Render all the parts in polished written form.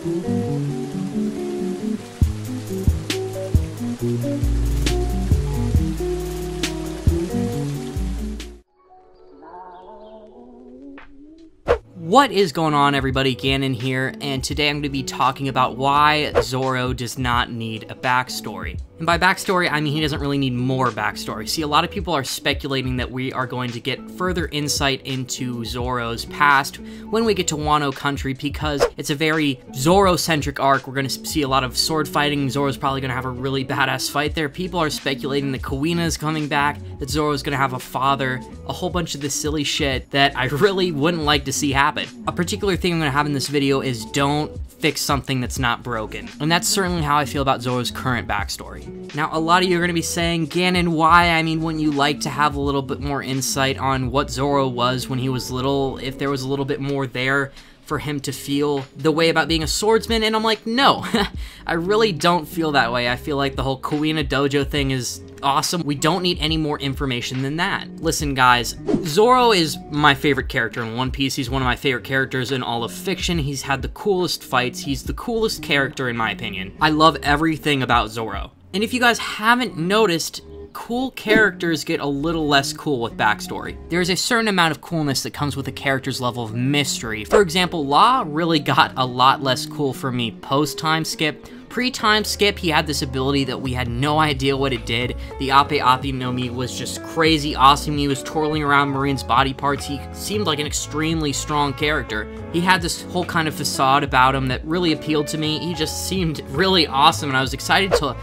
What is going on, everybody? Gannon here, and today I'm going to be talking about why Zoro does not need a backstory. And by backstory, I mean he doesn't really need more backstory. See, a lot of people are speculating that we are going to get further insight into Zoro's past when we get to Wano Country, because it's a very Zoro-centric arc. We're going to see a lot of sword fighting. Zoro's probably going to have a really badass fight there. People are speculating that Kuina is coming back, that Zoro's going to have a father, a whole bunch of this silly shit that I really wouldn't like to see happen. A particular thing I'm going to have in this video is don't fix something that's not broken. And that's certainly how I feel about Zoro's current backstory. Now, a lot of you are going to be saying, Gannon, why? I mean, wouldn't you like to have a little bit more insight on what Zoro was when he was little, if there was a little bit more there for him to feel the way about being a swordsman? And I'm like, no, I really don't feel that way. I feel like the whole Kuina Dojo thing is awesome. We don't need any more information than that. Listen, guys, Zoro is my favorite character in One Piece. He's one of my favorite characters in all of fiction. He's had the coolest fights. He's the coolest character, in my opinion. I love everything about Zoro. And if you guys haven't noticed, cool characters get a little less cool with backstory. There's a certain amount of coolness that comes with a character's level of mystery. For example, Law really got a lot less cool for me post-time skip. Pre-time skip, he had this ability that we had no idea what it did. The Ape Ape no Mi was just crazy awesome. He was twirling around Marine's body parts. He seemed like an extremely strong character. He had this whole kind of facade about him that really appealed to me. He just seemed really awesome, and I was excited to,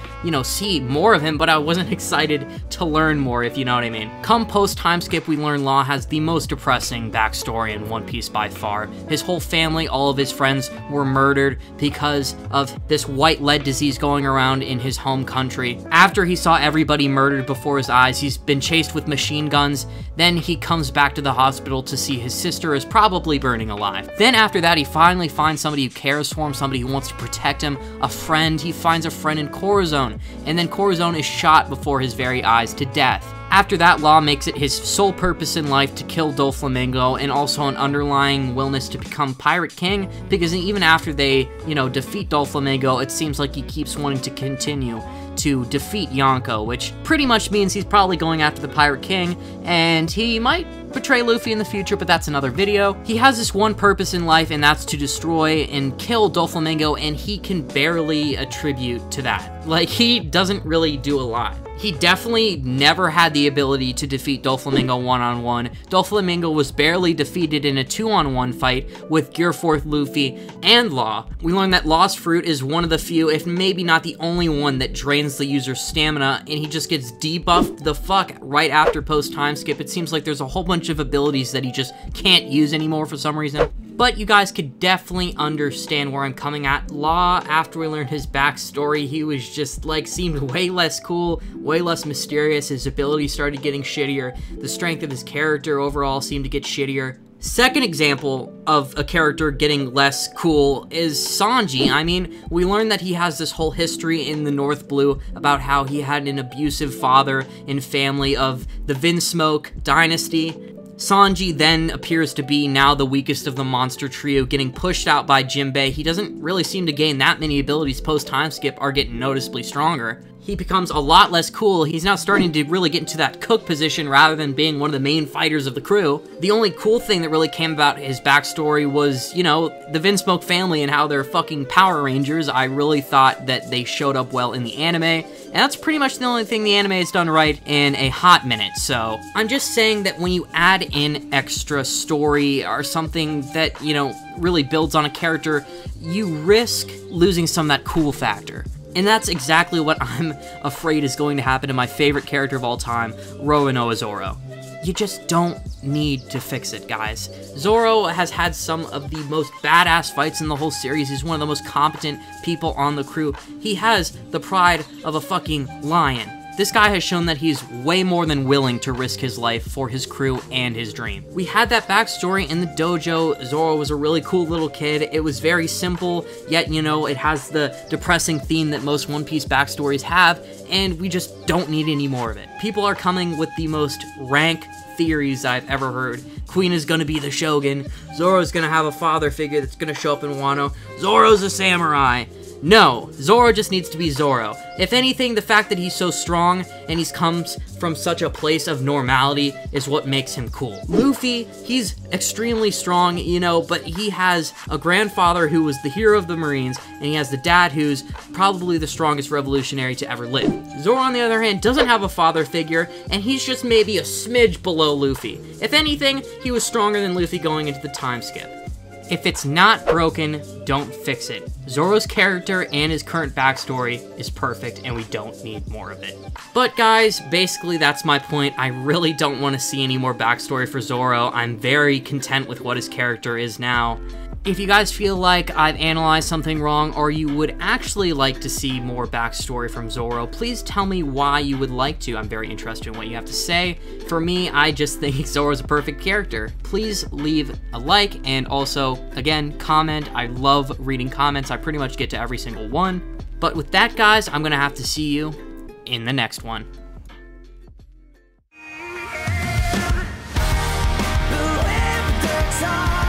see more of him, but I wasn't excited to learn more, if you know what I mean. Come post-time skip, we learn Law has the most depressing backstory in One Piece by far. His whole family, all of his friends were murdered because of this white lead disease going around in his home country. After he saw everybody murdered before his eyes, he's been chased with machine guns. Then he comes back to the hospital to see his sister is probably burning alive. Then after that, he finally finds somebody who cares for him, somebody who wants to protect him, a friend. He finds a friend in Corazon, and then Corazon is shot before his very eyes to death. After that, Law makes it his sole purpose in life to kill Doflamingo, and also an underlying willness to become Pirate King, because even after they, defeat Doflamingo, it seems like he keeps wanting to continue to defeat Yonko, which pretty much means he's probably going after the Pirate King, and he might betray Luffy in the future, but that's another video. He has this one purpose in life, and that's to destroy and kill Doflamingo, and he can barely attribute to that. Like, he doesn't really do a lot. He definitely never had the ability to defeat Doflamingo one-on-one. Doflamingo was barely defeated in a two-on-one fight with Gear 4th Luffy and Law. We learned that Law's fruit is one of the few, if maybe not the only one, that drains the user's stamina, and he just gets debuffed the fuck right after post-time skip. It seems like there's a whole bunch of abilities that he just can't use anymore for some reason. But you guys could definitely understand where I'm coming at. Law, after we learned his backstory, he was just, seemed way less cool, way less mysterious. His abilities started getting shittier. The strength of his character overall seemed to get shittier. Second example of a character getting less cool is Sanji. I mean, we learned that he has this whole history in the North Blue about how he had an abusive father and family of the Vinsmoke dynasty. Sanji then appears to be now the weakest of the monster trio, getting pushed out by Jinbei. He doesn't really seem to gain that many abilities post-time skip, are getting noticeably stronger. He becomes a lot less cool. He's now starting to really get into that cook position rather than being one of the main fighters of the crew. The only cool thing that really came about his backstory was, the Vinsmoke family and how they're fucking Power Rangers. I really thought that they showed up well in the anime, and that's pretty much the only thing the anime has done right in a hot minute. So I'm just saying that when you add in extra story or something that, really builds on a character, you risk losing some of that cool factor. And that's exactly what I'm afraid is going to happen to my favorite character of all time, Roronoa Zoro. You just don't need to fix it, guys. Zoro has had some of the most badass fights in the whole series. He's one of the most competent people on the crew. He has the pride of a fucking lion. This guy has shown that he's way more than willing to risk his life for his crew and his dream. We had that backstory in the dojo. Zoro was a really cool little kid. It was very simple, yet, it has the depressing theme that most One Piece backstories have, and we just don't need any more of it. People are coming with the most rank theories I've ever heard Queen is gonna be the Shogun. Zoro's gonna have a father figure that's gonna show up in Wano. Zoro's a samurai. No, Zoro just needs to be Zoro. If anything, the fact that he's so strong and he comes from such a place of normality is what makes him cool. Luffy, he's extremely strong, you know, but he has a grandfather who was the hero of the Marines, and he has the dad who's probably the strongest revolutionary to ever live. Zoro, on the other hand, doesn't have a father figure, and he's just maybe a smidge below Luffy. If anything, he was stronger than Luffy going into the time skip. If it's not broken, don't fix it. Zoro's character and his current backstory is perfect, and we don't need more of it. But guys, basically that's my point. I really don't want to see any more backstory for Zoro. I'm very content with what his character is now. If you guys feel like I've analyzed something wrong, or you would actually like to see more backstory from Zoro, please tell me why you would like to. I'm very interested in what you have to say. For me, I just think Zoro's a perfect character. Please leave a like, and also, again, comment. I love reading comments. I pretty much get to every single one. But with that, guys, I'm gonna have to see you in the next one. Whoever takes on